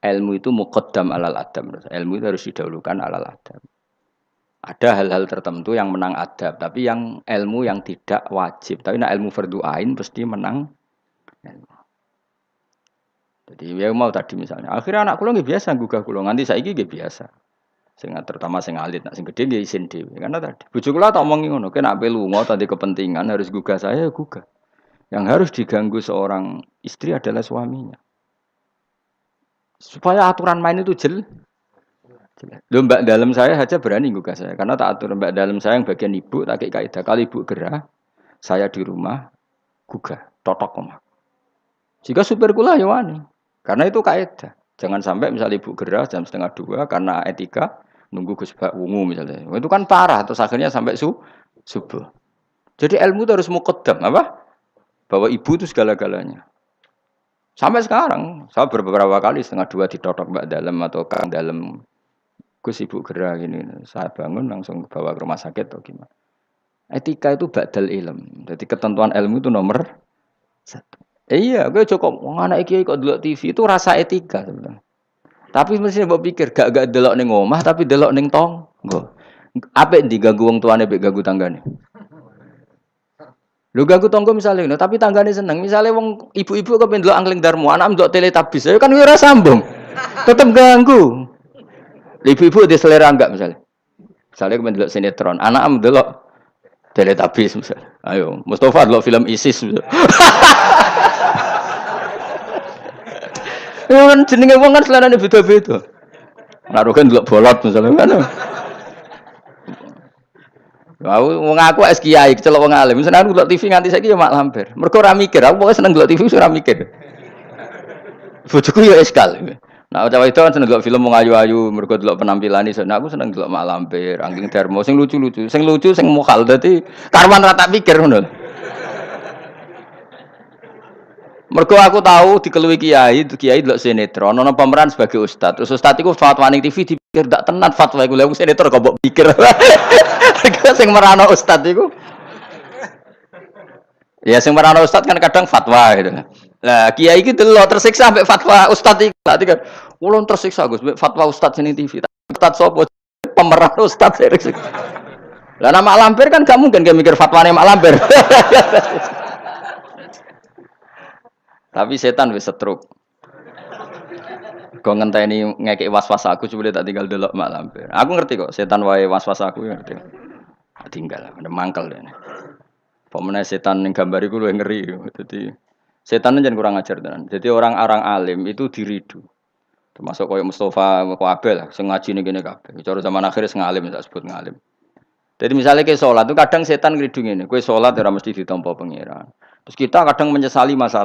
ilmu itu muqaddam alal adab. Ilmu itu harus didahulukan alal adab. Ada hal-hal tertentu yang menang adab, tapi yang ilmu yang tidak wajib. Tapi nah ilmu fardhu ain pasti menang ilmu. Jadi ya mau tadi misalnya, akhirnya anak kula nggih biasa gugah kula, nganti saiki nggih biasa. Sing terutama sing alit, nak sing gedhe nggih isin dhewe. Karena tadi bojo kula tak omongi ngono, kena ape lunga tadi kepentingan harus gugah saya ya gugah. Yang harus diganggu seorang istri adalah suaminya. Supaya aturan main itu jelas. Loh, mbak dalam saya saja berani gugah saya. Karena tak atur mbak dalam saya yang bagian ibu, tak kayak kaidah. Kalau ibu gerah, saya di rumah, gugah, totok omah. Jika supir kula ya wani. Karena itu kaidah. Jangan sampai misalnya ibu gerah jam 1:30 karena etika, nunggu Gus Bak Wungu misalnya. Itu kan parah, terus akhirnya sampai subuh. Jadi ilmu itu harus muqaddam, apa? Bahwa ibu itu segala-galanya. Sampai sekarang, saya beberapa kali 1:30 ditotok mbak dalam atau kang dalam. Gus ibu gerah gini, saya bangun langsung bawa ke rumah sakit atau gimana. Etika itu badal ilm. Jadi ketentuan ilmu itu nomor 1. Iya, gue cukup anak kiai kok delok TV itu rasa etika sebenarnya. Tapi mesti mbok pikir gak delok ning omah tapi delok ning tangga. Apik diganggu wong tuane mbek ganggu tanggane. Lho ganggu tangga misale ngono, tapi tanggane seneng. Misale wong ibu-ibu kepen delok Angling Darmo, anak ndelok Teletubbies, ya kan ora sambung. Tetep ganggu. Ibu-ibu di selera enggak misalnya. Misalnya kemen delok sinetron, anak delok Teletubbies misalnya. Ayo, Mustafa delok film ISIS. Ya kan jenenge wong kan selerane beda-beda. Ngaruhkan delok bolot misalnya kan. Aku es kiai kecelok wong alim. Misalnya aku delok TV nganti saiki ya mak lampir. Mergo ora mikir, aku pokoke seneng delok TV ora mikir. Bojoku ya eskal. Nah, cawe itu kan seneng delok film wong ayu-ayu, mergo delok penampilane. Nah, aku seneng delok mak lampir, Angling Darmo sing lucu-lucu. Sing lucu sing mokal dadi karwan ra tak pikir ngono. Mergo aku tahu dikeluwi kiai delok sinetron, ana pemeran sebagai ustad. Terus ustad iku fatwa ning TV dipikir ndak tenan fatwa iku. Lha sinetron kok mbok pikir. Sing merano ustad iku. Ya sing merano ustad kan kadang fatwa gitu. Lah kiai iki delok tersiksa mbek fatwa ustad iki. Berarti kan ulun tersiksa Gus mbek fatwa ustad sing TV. Ustad sapa? Pemeran ustad. Lah nama lampir kan gak mungkin mikir fatwane mak lampir. Tapi setan wis setruk. Kok ngenteni ngekek was-was aku coba tak tinggal delok mak lampir. Aku ngerti kok setan wae was-was aku ngerti. Tinggal ada mangkel dene. Pemene setan ning gambar iku luwih ngeri. Dadi setan jan kurang ajar tenan. Jadi orang-orang alim itu diridu. Termasuk koyo Mustafa Kabeh lah sing ngaji ning kene kabeh. Cara zaman akhir sing ngalim tak sebut ngalim. Jadi misalnya ke sholat itu kadang setan ngeridu ngene, kowe sholat ora mesti ditampa pangeran. Terus kita kadang menyesali masa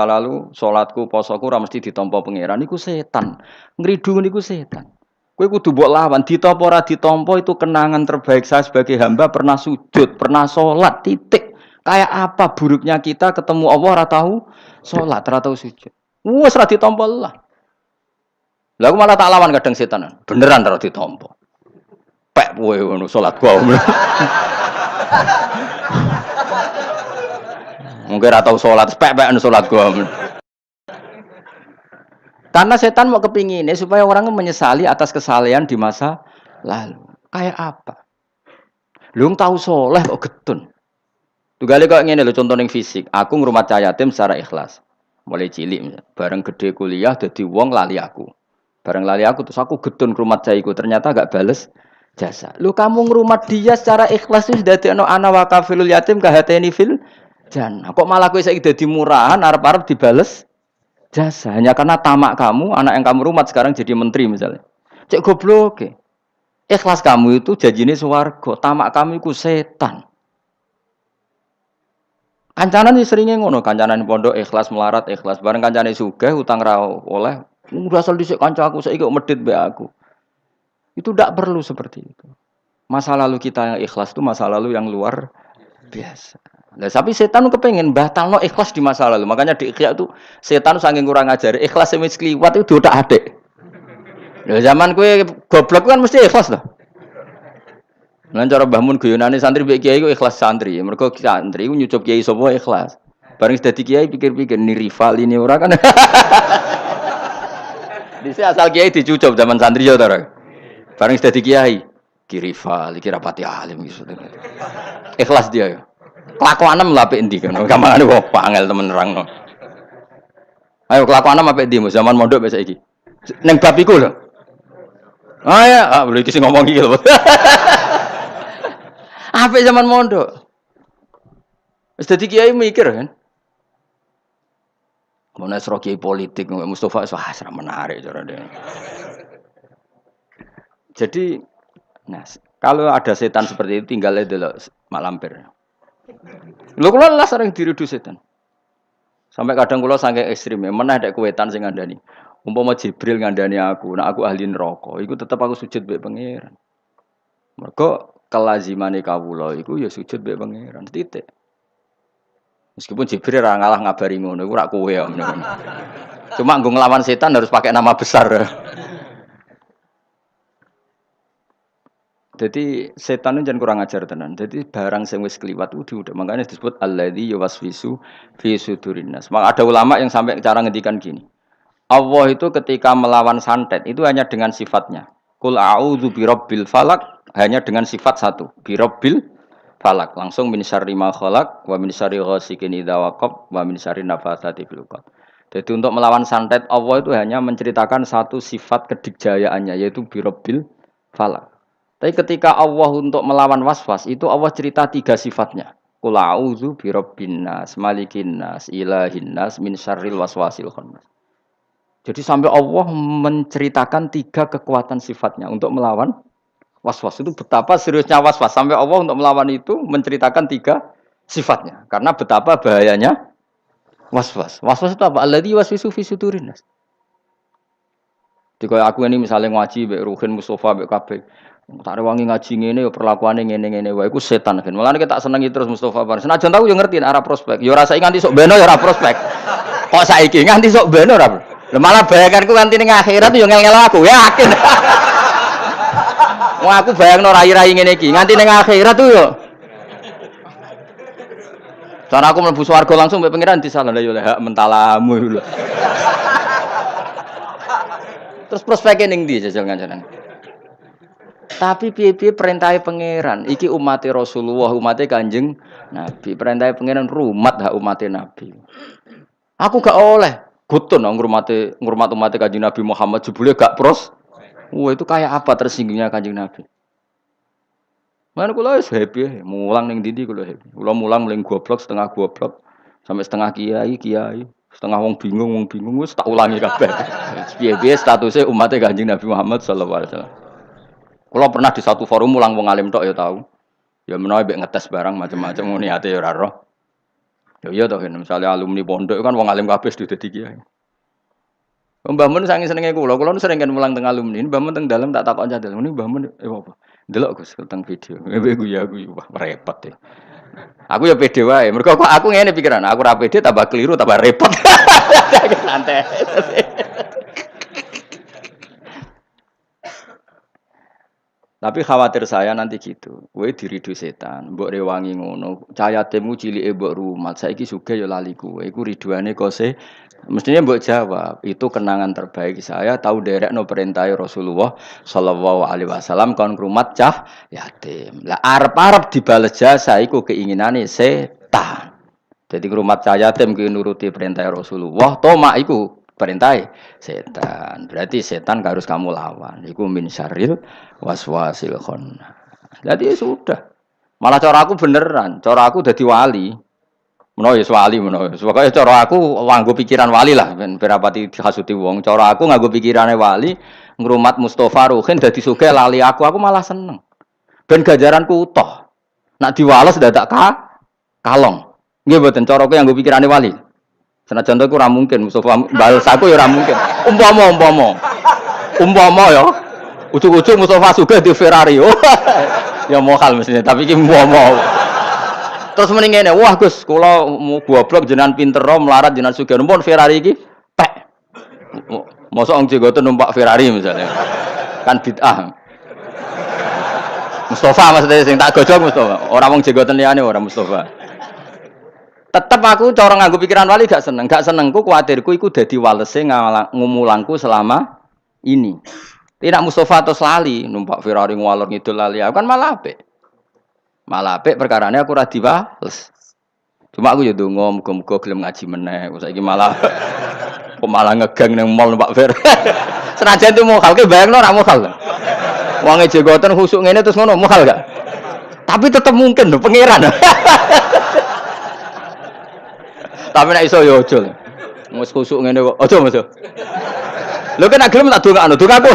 lalu, sholatku, posoku ora mesti ditampa pangeran. Iku setan. Ngridu niku setan. Kowe kudu mbok lawan, ditampa ora ditampa itu kenangan terbaik saya sebagai hamba pernah sujud, pernah sholat, titik. Kayak apa buruknya kita ketemu Allah ora tahu sholat, ora tahu sujud. Wes ora ditampa lah. Lah aku malah tak lawan kadang setan. Beneran ora ditampa. Pek kowe ngono salat gua. Mungkin ora tau salat, pek-pekan salat gua. Karena setan mau kepingine supaya orang menyesali atas kesalahan di masa lalu. Kayak apa? Lu tahu soleh kok getun. Tugale kok ngene lho contoh ning fisik. Aku ngrumat cah yatim secara ikhlas. Mulai cilik bareng gede kuliah dadi wong lali aku. Bareng lali aku terus aku getun ngrumat cah iku ternyata gak bales jasa. Lu kamu ngrumat dia secara ikhlas itu sudah dadekno ana wakafilul yatim kahateni fil jannah. Kok malah kowe saiki dadi murahan arep-arep dibales jasa hanya karena tamak kamu, anak yang kamu rumat sekarang jadi menteri misalnya. Cek goblok. Ikhlas kamu itu janjine swarga, tamak kamu iku setan. Kancanan seringnya ngono, kancanan pondok ikhlas melarat, ikhlas bareng kancane sugih utang ra oleh, udah asal dhisik kanca aku saiki kok medhit mbek aku. Itu tidak perlu seperti itu. Masa lalu kita yang ikhlas itu masa lalu yang luar biasa. Nah, tapi setan kepengen batalno ikhlas di masa lalu. Makanya di Ikhya itu setan saking kurang ajar. Ikhlas sing wis kliwat itu udah adik. Nah, zaman kue goblok kan mesti ikhlas loh. Lan cara Mbah Mun guyonane santri mbek kiai ku ikhlas santri. Mergo santri ku nyucup kiai sapa ikhlas. Bareng dadi kiai pikir-pikir ni rival ini ora kan. Dise asal kiai dicucup zaman santri yo to. Bareng dadi kiai, kirival, iki rapati alim gitu. Ikhlas dia ya. Kelakuanem lha apik endi kan. Gampangane kok angel temen nerangno. Ayo kelakuanem apik endi zaman mondok besok iki. Ning bab iku lho. Ah ya, lho iki sing ngomong iki lho. Apik zaman mondok. Wis dadi kiai mikir kan. Mau nasro kiai politik, Mustafa ora menarik cara dia. Jadi, nah, kalau ada setan seperti itu tinggal delok mak lampir. Lho kula lah sering diridu setan. Sampai kadang kula saking ekstrem, meneh nek kuwetan sing ngandani. Umpama Jibril ngandani aku, nek aku ahli neraka, iku tetep aku sujud mbek pangeran. Mergo kelazimane kawula iku ya sujud mbek pangeran, titik. Meskipun Jibril ora ngalah ngabari ngono, iku ora kowe ya. Cuma nggo nglawan setan harus pakai nama besar. Jadi setan itu jangan kurang ajar tenan. Jadi barang sing wis kliwat itu udah makanya disebut alladzi yuwaswisu fi sudurinnas. Maka ada ulama yang sampai cara ngendikan gini. Allah itu ketika melawan santet itu hanya dengan sifatnya. Qul a'udzu birabbil falaq hanya dengan sifat satu, birabbil falaq. Langsung min syarri ma khalaq wa min syarri ghasikin idza waqab wa min syarri nafatsati fil 'uqad. Jadi untuk melawan santet Allah itu hanya menceritakan satu sifat kedikjayaannya yaitu birabbil falaq. Tapi ketika Allah untuk melawan waswas itu Allah cerita tiga sifatnya. Qul a'udzu birabbin nas, malikin nas, ilahin nas, min syarril waswasil khannas. Jadi sampai Allah menceritakan tiga kekuatan sifatnya untuk melawan waswas. Itu betapa seriusnya waswas. Sampai Allah untuk melawan itu menceritakan tiga sifatnya. Karena betapa bahayanya waswas. Waswas itu apa? Alladzi waswisu fi sudurin nas. Jika aku ini misalnya ngaji mbek Ruhin Mustafa mbek kabeh tak rewangi ngaji ngene ya perlakuane ngene-ngene wae iku setan kan. Mulane kita senengi terus Mustafa Bar. Senajan tahu yo ngerti arah prospek. Yo rasake nganti sok beno yo ora prospek. Kok saiki nganti sok beno ora. Lah malah bayanganku nganti ning akhirat yo ngel-ngel aku yakin. Wong aku bayangno rai-rai ngene iki nganti ning akhirat tuh yo. Cara aku mlebu swarga langsung mbek pangeran disalah yo hak mentalamu lho. Terus prospeknya ning ndi jajal kancanan. Tapi piye-piye perintahnya pangeran. Iki umatnya Rasulullah, umatnya Kanjeng Nabi. Perintahnya pangeran rumat hak umatnya Nabi. Aku gak oleh gutun ngurmat umatnya Kanjeng Nabi Muhammad jebule gak pros. Wah itu kayak apa tersinggungnya Kanjeng Nabi. Mana kula wis happy, mulang ning ndi kula happy. Kula mulang mling goblok setengah goblok sampai setengah kiai, setengah wong bingung wis tak ulangi kabeh. Piye-piye statusnya umatnya Kanjeng Nabi Muhammad sallallahu alaihi wasallam. Kalau pernah di satu forum mulang wong alim tok ya tahu. Ya menawa mbek ngetes barang macam-macam ngene ate ya ora roh. Ya iya to kan misalnya alumni pondok kan wong alim kabeh sudah dadi kiai. Mbah Mun saking senenge kula sering kan mulang teng alumni, Mbah Mun teng dalem tak takon cadel. Ini Mbah Mun apa? Delok Gus teng video. Aku ya wah repot ya. Aku ya pede wae. Mergo aku ngene pikiran, aku ora pede tambah keliru tambah repot. Santai. Tapi khawatir saya nanti gitu. Kowe diridu setan, mbok rewangi ngono. Cayatemu cilike mbok rumat. Saiki sugih ya lali kowe. Iku riduane kose. Mestinya mbok jawab, itu kenangan terbaik saya tahu derekno perintah Rasulullah sallallahu alaihi wasallam kon rumat cah yatim. Lah arep-arep dibales jasa iku keinginane setan. Jadi rumat cah yatim ki nuruti perintah Rasulullah, tomak iku perintah setan. Berarti setan harus kamu lawan. Iku min syarril waswasil khannas. Jadi sudah. Malah cara aku beneran, cara aku dadi wali. Menawa ya wali menawa. Pokoke cara aku nganggo pikiran wali lah ben berapati dihasuti wong. Cara aku nganggo pikirane wali, ngrumat Mustofa Ruhin dadi sugih lali aku malah seneng. Ben ganjaranku utuh. Nak diwales dadak kalong. Nggih mboten cara aku nganggo pikirane wali. Senajan to iku ora mungkin Mustofa bales aku ya ora mungkin. Umpama ya. Ujug-ujug Mustofa sugih di Ferrari. Ya mohal mestinya, tapi iki umpama. Terus mending ngene, wah Gus, kula mau goblok jenengan pinter melarat jenengan sugih. Numpun Ferrari iki pek. Mosok wong jenggoten numpak Ferrari misalnya. Kan bid'ah. Mustofa maksudnya sing tak gojok Mustofa. Ora wong jenggoten liyane ora Mustofa. Tetep aku cara nganggo pikiran wali gak seneng. Gak senengku kuwatirku iku dadi walese ngumulangku selama ini. Tidak Mustafa atau lali numpak Ferrari ngalor ngidul lali. Aku kan malah apik. Malah apik perkarane aku ora dibales. Cuma aku ya ndonga muga-muga gelem ngaji meneh. Saiki malah kok malah ngegang nang mall numpak Fer. Senajan itu mokal ke bayangno ora mokal. Wong jegoten khusuk ngene terus ngono mokal gak? Tapi tetap mungkin lho pangeran. Tapi nek iso ya aja. Wis khusuk ngene kok. Aja Mas. Lho kan gelem tak dongakno, dongaku.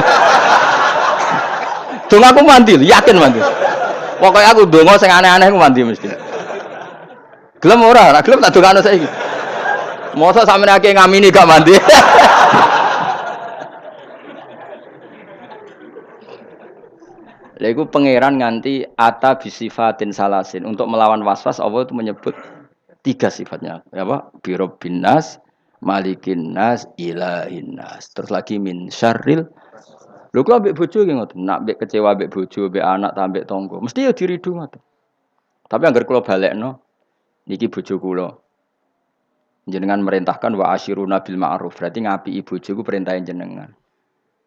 Dongaku mandi, yakin mandi. Pokoke aku donga sing aneh-aneh ku mandi mesti. Gelem ora? Nek gelem tak dongakno saiki. Mosok sampeyan akeh ngamini gak mandi. Lha iku pangeran nganti ata bisifatin salasin. Untuk melawan waswas Allah itu menyebut 3 sifatnya. Apa? Birabbin nas, malikin nas, ilahin nas. Terus lagi min syarril. Lho kok ambek bojo ki ngoten. Nak ambek kecewa ambek bojo, ambek anak ta ambek tangga, mesti ya diridu ngoten. Tapi anggar kula balekno niki bojo kula. Jenengan merintahkan wa asyiruna bil ma'ruf. Berarti ngapiki bojo ku perintahe jenengan.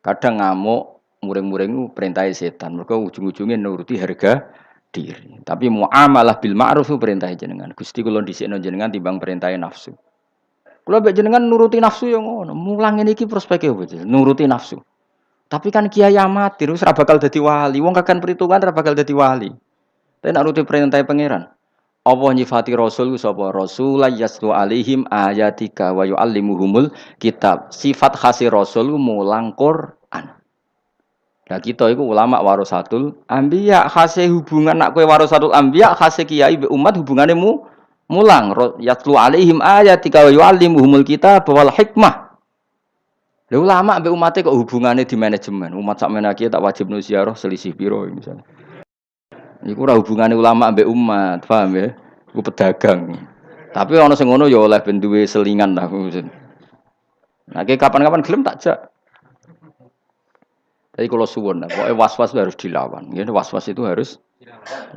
Kadang ngamuk, muring-muring perintahe setan. Mergo ujung-ujunge nuruti harga diri. Tapi muamalah bil ma'ruf ku perintahe jenengan. Gusti kula dhisikno jenengan timbang perintahe nafsu. Kula mbek jenengan nuruti nafsu ya ngono. Mulang ngene iki prospeke opo, nuruti nafsu. Tapi kan kiai amatir wis ora bakal dadi wali. Wong kakan perhitungan ora bakal dadi wali. Tapi nek nuruti perintah pangeran. Allah nyifati rasul ku sapa? Rasul yaslu alaihim ayatika wa yuallimuhumul kitab. Sifat khasi rasul ku mulang Quran. Nah kita iku ulama warasatul anbiya, khase hubungan nak kowe warasatul anbiya, khase kiai be umat hubungane mulang yaslu alaihim ayatika wa yuallimuhumul kitab wal hikmah. Lha ulama mbek umate kok hubungane di manajemen. Umat sak menaki tak wajib ziarah selisih piro misalnya. Iku ora hubungane ulama mbek umat, paham ya? Iku pedagang. Tapi ana sing ngono ya oleh ben duwe selingan lah. Nah, kapan-kapan gelem tak jak. Tapi kalau suwun, pokoknya was-was harus dilawan. Ya, was-was itu harus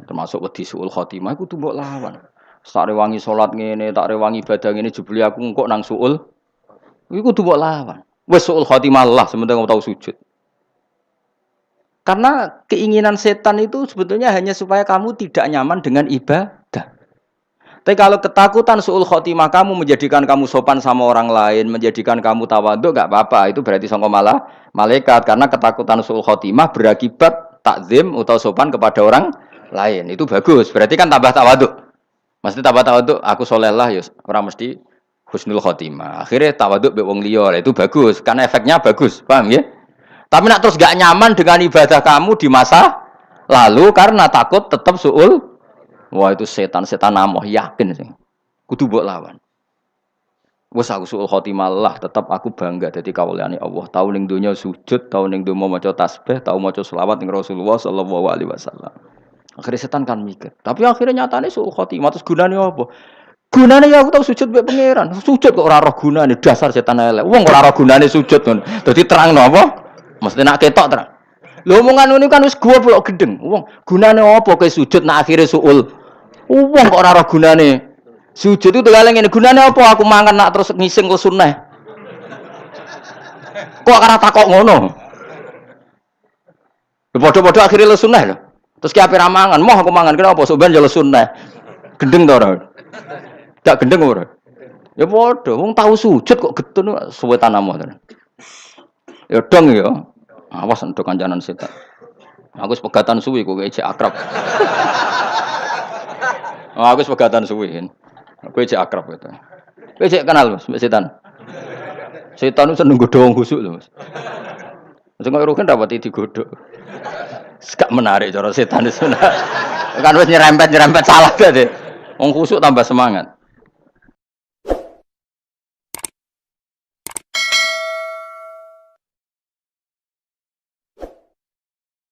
termasuk wedi suul khotimah. Aku tuh mbok lawan. Tak rewangi sholat ngene, tak rewangi ibadah ngene, jebule aku engkok nang suul. Iku tuh mbok lawan. Wes suul khotimah lah, sementara kamu tahu sujud. Karena keinginan setan itu sebetulnya hanya supaya kamu tidak nyaman dengan ibadah. Tapi kalau ketakutan suul khotimah kamu menjadikan kamu sopan sama orang lain, menjadikan kamu tawaduk, gak apa-apa. Itu berarti sangka malah malaikat. Karena ketakutan suul khotimah berakibat takzim atau sopan kepada orang lain. Itu bagus. Berarti kan tambah tawaduk. Mesti tambah tawaduk. Aku soleh lah, ya orang mesti husnul khotimah. Akhirnya tawaduk be wong liya. Itu bagus. Karena efeknya bagus. Paham ya? Tapi nak terus gak nyaman dengan ibadah kamu di masa lalu karena takut tetap suul. Wah itu setan namoh yakin sih. Kudu mbok lawan. Wes aku suul khotimah lah, tetap aku bangga dadi kawulane Allah. Tau ning donya sujud, tau ning donya maca tasbih, tau maca selawat ning Rasulullah sallallahu alaihi wasallam. Akhirnya setan kan mikir. Tapi akhirnya nyatane suul khotimah terus gunane apa? Gunane ya aku tau sujud mbek pangeran. Sujud kok ora roh gunane, dasar setan elek. Wong ora roh gunane sujud kon. Dadi terangno apa? Mesti nak ketok terang. Lho omongan ngono kan wis goblok gendeng. Wong gunane apa kowe sujud nak akhire suul? Wong kok ora ora gunane. Sujud itu tegale ngene, gunane apa aku mangan nak terus ngising ke sunah. Kok ora takok ngono. Lho padha-padha akhire le sunah lho. Terus ki ape ra mangan, moh aku mangan kenapa sok ben yo le sunah. Gendeng to ora? Gak gendeng ora? Ya padha, wong tau sujud kok getun suwe tanamo to. Ya dong ya. Awas entuk kancanan setan. Aku wis pegatan suwi kok ejek akrab. Aku wis pegatan suwi. Aku ejek akrab gitu. Kowe ejek kenal Mas setan. Setan itu seneng godho wong khusuk lho Mas. Sing kok rugen dapat digodhog. Gak menarik cara setan itu. Kan wis nyerempet salah dadi. Wong khusuk tambah semangat.